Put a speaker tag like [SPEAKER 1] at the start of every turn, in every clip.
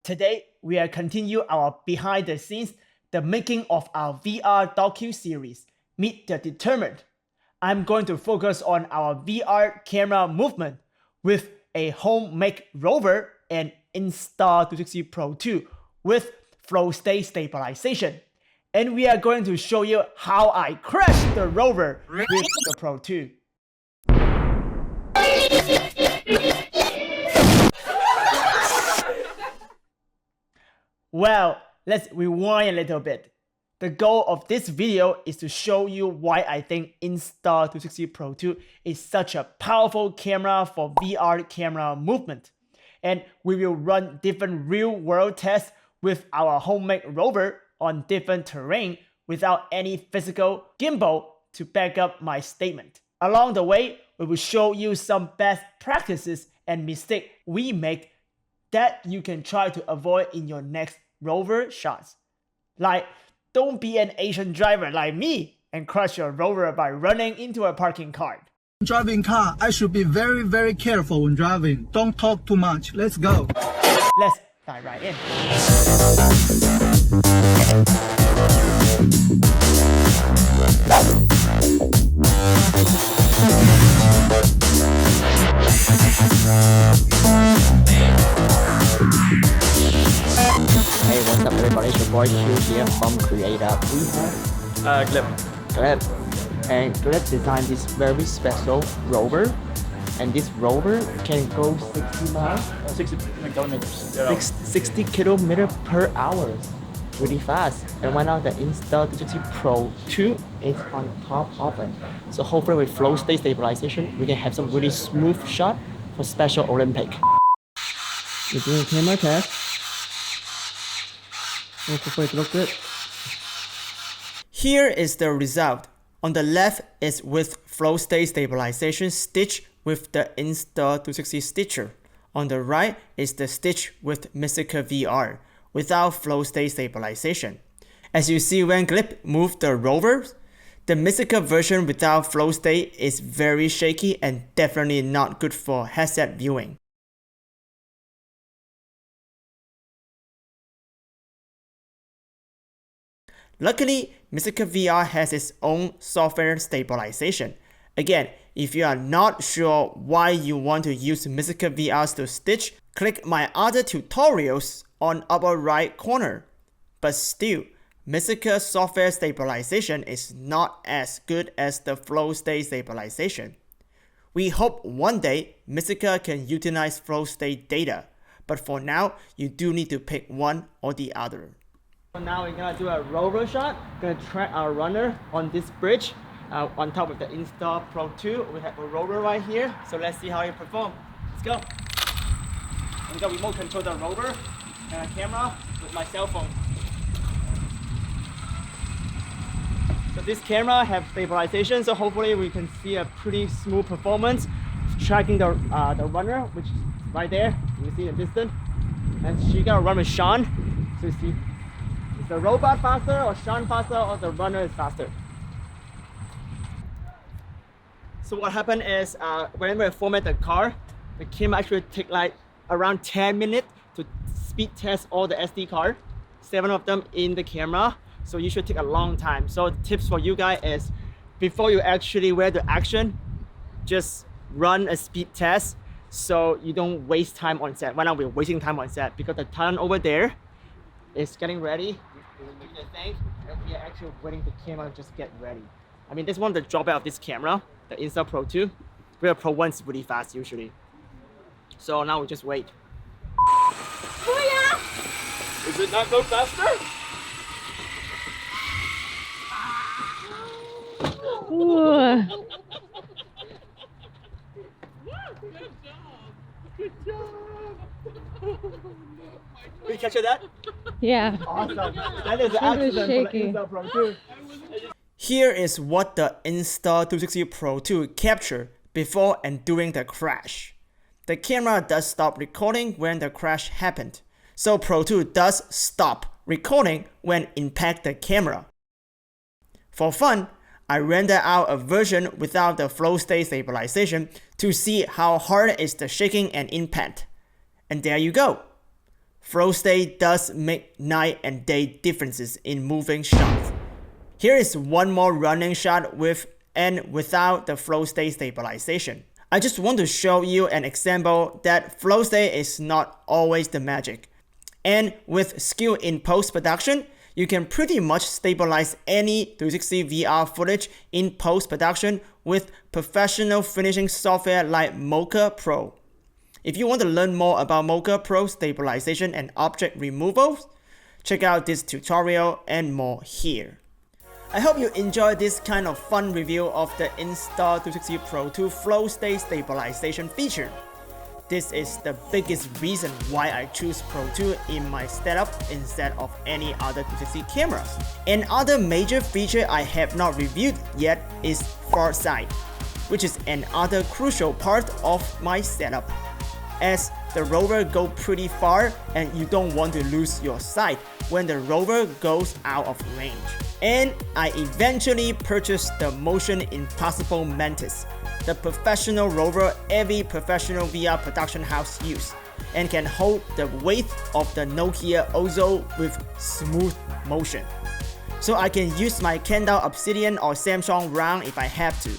[SPEAKER 1] Today, we are continue our behind the scenes, the making of our VR docu-series, Meet the Determined. I'm going to focus on our VR camera movement with a homemade Rover and Insta360 Pro 2 with FlowState stabilization. And we are going to show you how I crashed the Rover with the Pro 2. Well, let's rewind a little bit. The goal of this video is to show you why I think Insta360 Pro 2 is such a powerful camera for VR camera movement. And we will run different real-world tests with our homemade Rover on different terrain without any physical gimbal to back up my statement. Along the way, we will show you some best practices and mistakes we make that you can try to avoid in your next Rover shots. Like, don't be an Asian driver like me and crash your Rover by running into a parking car.
[SPEAKER 2] Driving car, I should be very careful when driving. Don't talk too much. Let's go.
[SPEAKER 1] Let's dive right in.
[SPEAKER 3] Hey, what's up everybody, it's your boy Q here from Creator. We have Gleb. And Gleb designed this very special Rover. And this Rover can go 60 miles, 60 kilometers per hour. Really fast. And right now the Insta360 Pro 2 is on top of it. So hopefully with FlowState stabilization, we can have some really smooth shot for Special Olympic. We're doing a camera test. Hopefully it looks good.
[SPEAKER 1] Here is the result. On the left is with FlowState stabilization stitch with the Insta360 stitcher. On the right is the stitch with Mystica VR without FlowState stabilization. As you see when Gleb moved the Rover, the Mystica version without FlowState is very shaky and definitely not good for headset viewing. Luckily, Mystica VR has its own software stabilization. Again, if you are not sure why you want to use Mystica VR to stitch, click my other tutorials on upper right corner. But still, Mystica software stabilization is not as good as the FlowState stabilization. We hope one day Mystica can utilize FlowState data, but for now, you do need to pick one or the other. So now we're gonna do a Rover shot. Gonna track our runner on this bridge on top of the Insta Pro 2. We have a Rover right here. So let's see how it performs. Let's go. I'm gonna remote control the Rover and a camera with my cell phone. So this camera has stabilization, so hopefully we can see a pretty smooth performance tracking the runner, which is right there. You can see the distance. And she's gonna run with Sean. So you see, is the robot faster or Sean faster or the runner is faster? So what happened is whenever I format the car, the camera actually take like around 10 minutes to speed test all the SD card, 7 of them in the camera. So you should take a long time. So the tips for you guys is before you actually wear the action, just run a speed test so you don't waste time on set. Right now we're wasting time on set because the talent over there is getting ready. We're doing the thing, and we are actually waiting the camera to just get ready. I mean, that's one of the drawbacks of this camera, the Insta Pro 2. Where Pro 1 is really fast usually. So now we just wait.
[SPEAKER 4] Does it not go faster?
[SPEAKER 5] Good job.
[SPEAKER 1] Did you capture that?
[SPEAKER 5] Yeah.
[SPEAKER 1] Awesome. That is the accident for the Insta Pro 2. Here is what the Insta360 Pro 2 captured before and during the crash. The camera does stop recording when the crash happened, so Pro 2 does stop recording when impact the camera. For fun, I render out a version without the FlowState stabilization to see how hard is the shaking and impact. And there you go. FlowState does make night and day differences in moving shots. Here is one more running shot with and without the FlowState stabilization. I just want to show you an example that FlowState is not always the magic. And with skill in post-production, you can pretty much stabilize any 360 VR footage in post-production with professional finishing software like Mocha Pro. If you want to learn more about Mocha Pro stabilization and object removal, check out this tutorial and more here. I hope you enjoyed this kind of fun review of the Insta360 Pro 2 FlowState stabilization feature. This is the biggest reason why I choose Pro 2 in my setup instead of any other 360 cameras. Another major feature I have not reviewed yet is FlowState, which is another crucial part of my setup, as the Rover goes pretty far and you don't want to lose your sight when the Rover goes out of range. And I eventually purchased the Motion Impossible Mantis, the professional Rover every professional VR production house use, and can hold the weight of the Nokia Ozo with smooth motion. So I can use my Canon Obsidian or Samsung Round if I have to.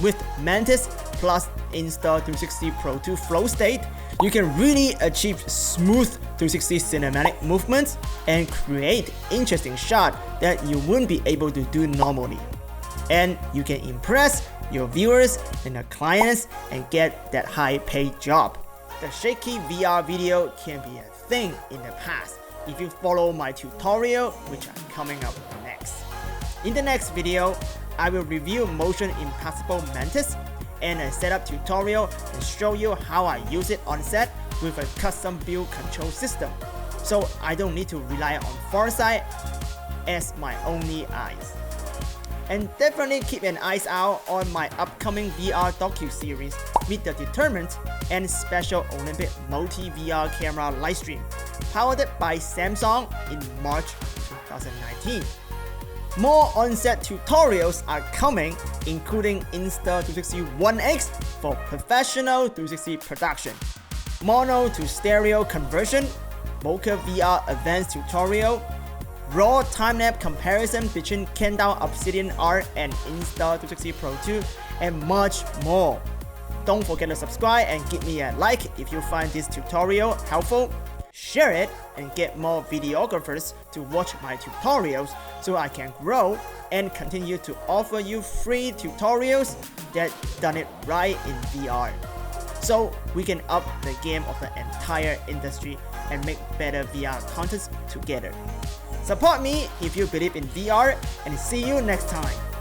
[SPEAKER 1] With Mantis plus Insta360 Pro 2 FlowState, you can really achieve smooth 360 cinematic movements and create interesting shots that you wouldn't be able to do normally. And you can impress your viewers and the clients and get that high-paid job. The shaky VR video can be a thing in the past if you follow my tutorial, which are coming up next. In the next video, I will review Motion Impossible Mantis and a setup tutorial and show you how I use it on set with a custom build control system, so I don't need to rely on FlowState as my only eyes. And definitely keep an eye out on my upcoming VR docu-series Meet the Determined and Special Olympic multi-VR camera livestream, powered by Samsung in March 2019. More on-set tutorials are coming, including Insta360 1X for professional 360 production, mono to stereo conversion, Mocha VR advanced tutorial, raw time-lapse comparison between Canon Obsidian R and Insta360 Pro 2, and much more. Don't forget to subscribe and give me a like if you find this tutorial helpful. Share it and get more videographers to watch my tutorials so I can grow and continue to offer you free tutorials that done it right in VR. So we can up the game of the entire industry and make better VR content together. Support me if you believe in VR, and see you next time.